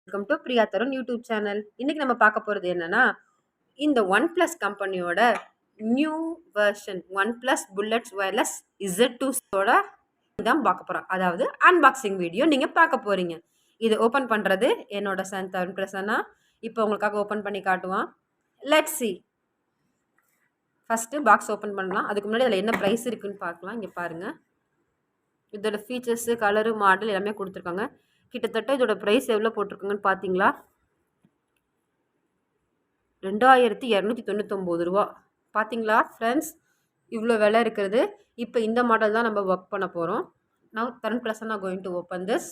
Welcome to Priya Tarun YouTube channel. இன்னைக்கு நம்ம பார்க்க போகிறது என்னன்னா, இந்த ஒன் பிளஸ் கம்பெனியோட new version one plus bullets wireless Z2ஓட தான் பார்க்க போகிறோம். அதாவது அன்பாக்சிங் வீடியோ நீங்கள் பார்க்க போகிறீங்க. இது ஓப்பன் பண்ணுறது என்னோட சன் தருண் பிரசன்னா. இப்போ உங்களுக்காக ஓப்பன் பண்ணி காட்டுவான். Let's see. First box open பண்ணலாம். அதுக்கு முன்னாடி அதில் என்ன ப்ரைஸ் இருக்குன்னு பார்க்கலாம். இங்கே பாருங்கள், இதோட ஃபீச்சர்ஸு, கலரு, மாடல் எல்லாமே கொடுத்துருக்காங்க. கிட்டத்தட்ட இதோட ப்ரைஸ் எவ்வளோ போட்டிருக்காங்கன்னு பார்த்தீங்களா? 2299 ரூபா. பார்த்தீங்களா ஃப்ரெண்ட்ஸ், இவ்வளோ விலை இருக்கிறது. இப்போ இந்த மாடல் தான் நம்ம ஒர்க் பண்ண போகிறோம். Now Tarun Prasanna going to open this.